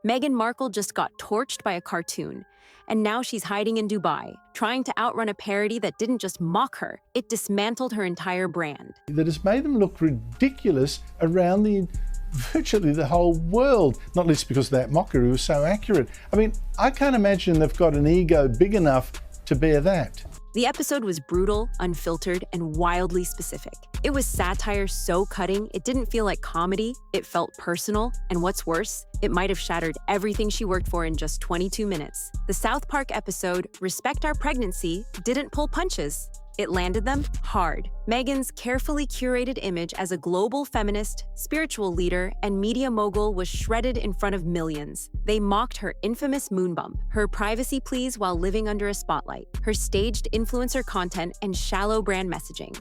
Meghan Markle just got torched by a cartoon, and now she's hiding in Dubai, trying to outrun a parody that didn't just mock her, it dismantled her entire brand. That has made them look ridiculous around virtually the whole world, not least because that mockery was so accurate. I mean, I can't imagine they've got an ego big enough to bear that. The episode was brutal, unfiltered, and wildly specific. It was satire so cutting, it didn't feel like comedy, it felt personal, and what's worse, it might have shattered everything she worked for in just 22 minutes. The South Park episode, Respect Our Pregnancy, didn't pull punches. It landed them hard. Meghan's carefully curated image as a global feminist, spiritual leader, and media mogul was shredded in front of millions. They mocked her infamous moon bump, her privacy pleas while living under a spotlight, her staged influencer content, and shallow brand messaging.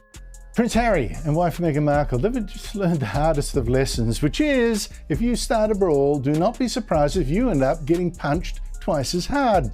Prince Harry and wife Meghan Markle, they've just learned the hardest of lessons, which is, if you start a brawl, do not be surprised if you end up getting punched twice as hard.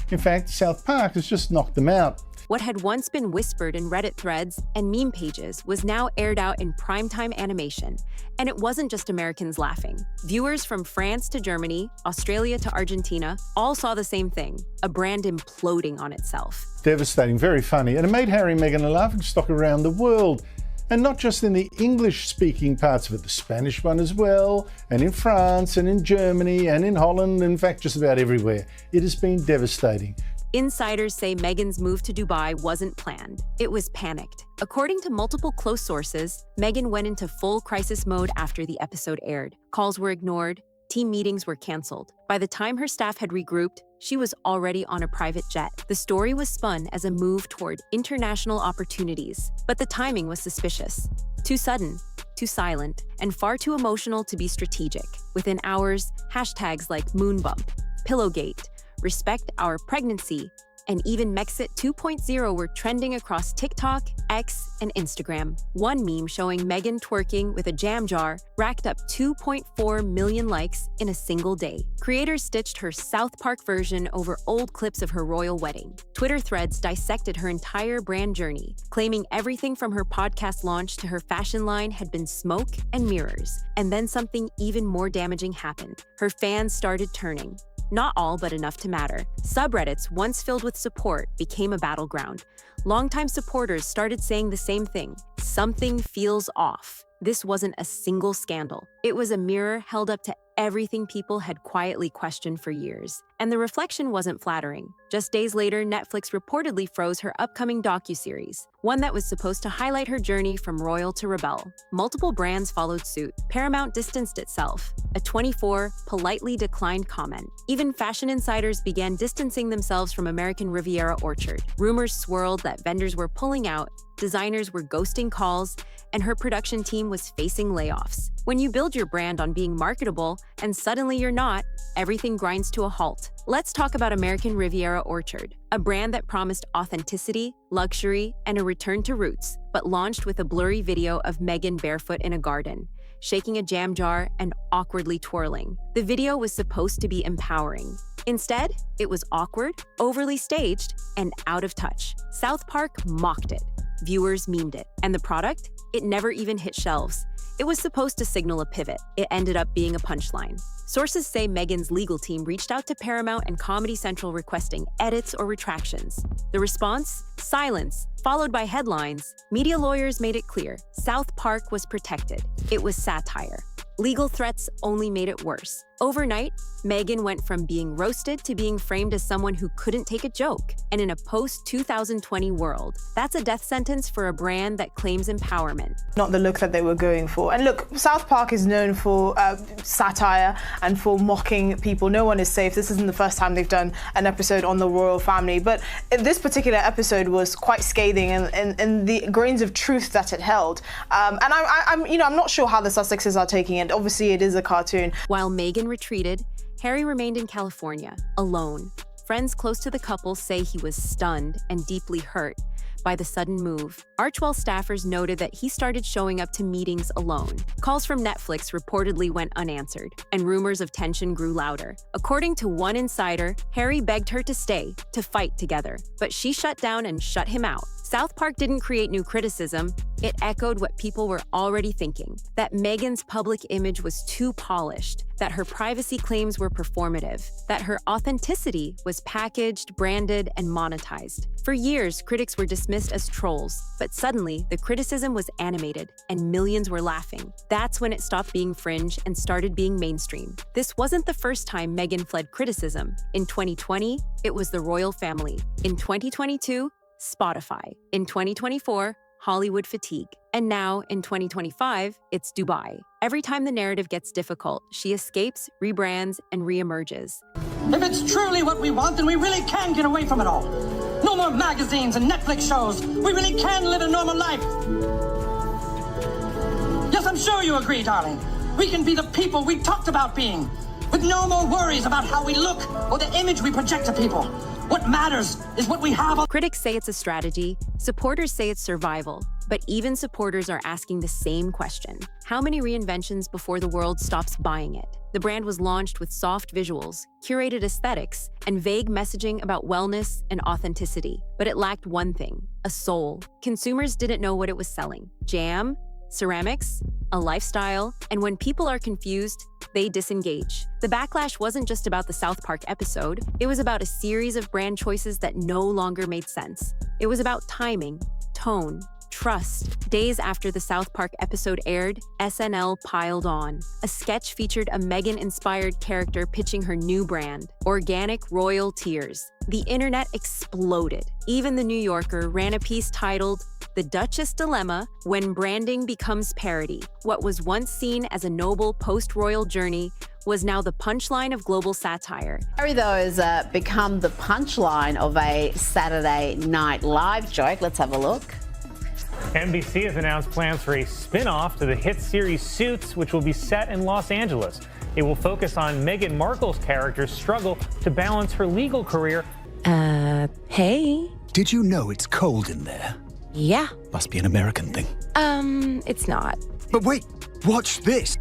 In fact, South Park has just knocked them out. What had once been whispered in Reddit threads and meme pages was now aired out in primetime animation. And it wasn't just Americans laughing. Viewers from France to Germany, Australia to Argentina, all saw the same thing, a brand imploding on itself. Devastating, very funny, and it made Harry and Meghan a laughingstock around the world. And not just in the English-speaking parts of it, the Spanish one as well, and in France, and in Germany, and in Holland, in fact, just about everywhere. It has been devastating. Insiders say Meghan's move to Dubai wasn't planned. It was panicked. According to multiple close sources, Meghan went into full crisis mode after the episode aired. Calls were ignored, team meetings were canceled. By the time her staff had regrouped, she was already on a private jet. The story was spun as a move toward international opportunities, but the timing was suspicious. Too sudden, too silent, and far too emotional to be strategic. Within hours, hashtags like moonbump, pillowgate, Respect Our Pregnancy, and even Mexit 2.0 were trending across TikTok, X, and Instagram. One meme showing Meghan twerking with a jam jar racked up 2.4 million likes in a single day. Creators stitched her South Park version over old clips of her royal wedding. Twitter threads dissected her entire brand journey, claiming everything from her podcast launch to her fashion line had been smoke and mirrors. And then something even more damaging happened. Her fans started turning. Not all, but enough to matter. Subreddits, once filled with support, became a battleground. Longtime supporters started saying the same thing. Something feels off. This wasn't a single scandal. It was a mirror held up to everything people had quietly questioned for years. And the reflection wasn't flattering. Just days later, Netflix reportedly froze her upcoming docuseries, one that was supposed to highlight her journey from royal to rebel. Multiple brands followed suit. Paramount distanced itself. A 24 politely declined comment. Even fashion insiders began distancing themselves from American Riviera Orchard. Rumors swirled that vendors were pulling out, designers were ghosting calls, and her production team was facing layoffs. When you build your brand on being marketable, and suddenly you're not, everything grinds to a halt. Let's talk about American Riviera Orchard, a brand that promised authenticity, luxury, and a return to roots, but launched with a blurry video of Meghan barefoot in a garden, shaking a jam jar and awkwardly twirling. The video was supposed to be empowering. Instead, it was awkward, overly staged, and out of touch. South Park mocked it. Viewers memed it. And the product? It never even hit shelves. It was supposed to signal a pivot. It ended up being a punchline. Sources say Meghan's legal team reached out to Paramount and Comedy Central requesting edits or retractions. The response? Silence, followed by headlines. Media lawyers made it clear South Park was protected. It was satire. Legal threats only made it worse. Overnight, Meghan went from being roasted to being framed as someone who couldn't take a joke. And in a post-2020 world, that's a death sentence for a brand that claims empowerment. Not the look that they were going for. And look, South Park is known for satire and for mocking people. No one is safe. This isn't the first time they've done an episode on the royal family. But this particular episode was quite scathing in the grains of truth that it held. And I'm not sure how the Sussexes are taking it. Obviously, it is a cartoon. While Meghan retreated, Harry remained in California, alone. Friends close to the couple say he was stunned and deeply hurt by the sudden move. Archewell staffers noted that he started showing up to meetings alone. Calls from Netflix reportedly went unanswered, and rumors of tension grew louder. According to one insider, Harry begged her to stay, to fight together, but she shut down and shut him out. South Park didn't create new criticism, it echoed what people were already thinking, that Meghan's public image was too polished, that her privacy claims were performative, that her authenticity was packaged, branded, and monetized. For years, critics were dismissed as trolls, but suddenly, the criticism was animated, and millions were laughing. That's when it stopped being fringe and started being mainstream. This wasn't the first time Meghan fled criticism. In 2020, it was the royal family. In 2022, Spotify. In 2024, Hollywood fatigue. And now, in 2025, it's Dubai. Every time the narrative gets difficult, she escapes, rebrands, and reemerges. If it's truly what we want, then we really can get away from it all. No more magazines and Netflix shows. We really can live a normal life. Yes, I'm sure you agree, darling. We can be the people we talked about being, with no more worries about how we look or the image we project to people. What matters is what we have. Critics say it's a strategy, supporters say it's survival, but even supporters are asking the same question. How many reinventions before the world stops buying it? The brand was launched with soft visuals, curated aesthetics, and vague messaging about wellness and authenticity. But it lacked one thing: a soul. Consumers didn't know what it was selling. Jam? Ceramics? A lifestyle? And when people are confused, they disengage. The backlash wasn't just about the South Park episode, it was about a series of brand choices that no longer made sense. It was about timing, tone, trust. Days after the South Park episode aired, SNL piled on. A sketch featured a Meghan-inspired character pitching her new brand, Organic Royal Tears. The internet exploded. Even The New Yorker ran a piece titled, "The Duchess Dilemma When Branding Becomes Parody." What was once seen as a noble post-royal journey was now the punchline of global satire. Harry, though, has become the punchline of a Saturday Night Live joke. Let's have a look. NBC has announced plans for a spin-off to the hit series Suits, which will be set in Los Angeles. It will focus on Meghan Markle's character's struggle to balance her legal career. Hey. Did you know it's cold in there? Yeah. Must be an American thing. It's not. But wait, watch this.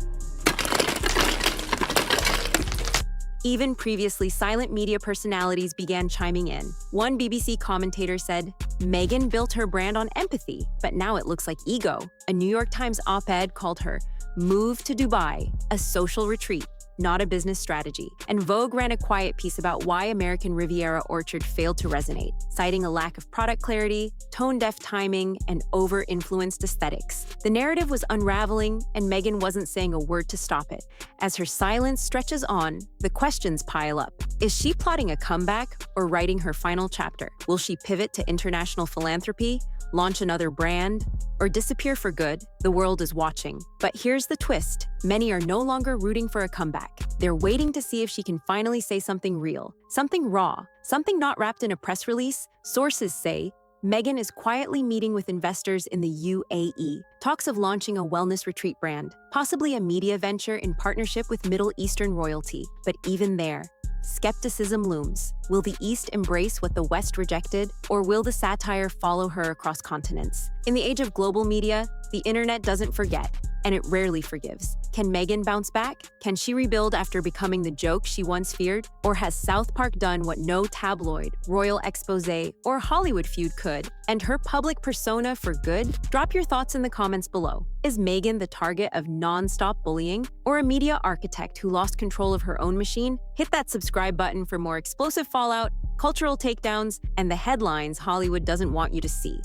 Even previously silent media personalities began chiming in. One BBC commentator said, "Meghan built her brand on empathy, but now it looks like ego." A New York Times op-ed called her "Move to Dubai, a social retreat, not a business strategy." And Vogue ran a quiet piece about why American Riviera Orchard failed to resonate, citing a lack of product clarity, tone-deaf timing, and over-influenced aesthetics. The narrative was unraveling, and Meghan wasn't saying a word to stop it. As her silence stretches on, the questions pile up. Is she plotting a comeback or writing her final chapter? Will she pivot to international philanthropy, launch another brand, or disappear for good? The world is watching. But here's the twist. Many are no longer rooting for a comeback. They're waiting to see if she can finally say something real, something raw, something not wrapped in a press release. Sources say Meghan is quietly meeting with investors in the UAE. Talks of launching a wellness retreat brand, possibly a media venture in partnership with Middle Eastern royalty. But even there, skepticism looms. Will the East embrace what the West rejected, or will the satire follow her across continents? In the age of global media, the internet doesn't forget, and it rarely forgives. Can Meghan bounce back? Can she rebuild after becoming the joke she once feared? Or has South Park done what no tabloid, royal expose, or Hollywood feud could, and her public persona for good? Drop your thoughts in the comments below. Is Meghan the target of non-stop bullying, or a media architect who lost control of her own machine? Hit that subscribe button for more explosive fallout, cultural takedowns, and the headlines Hollywood doesn't want you to see.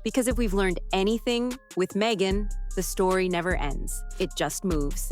Because if we've learned anything with Meghan, the story never ends. It just moves.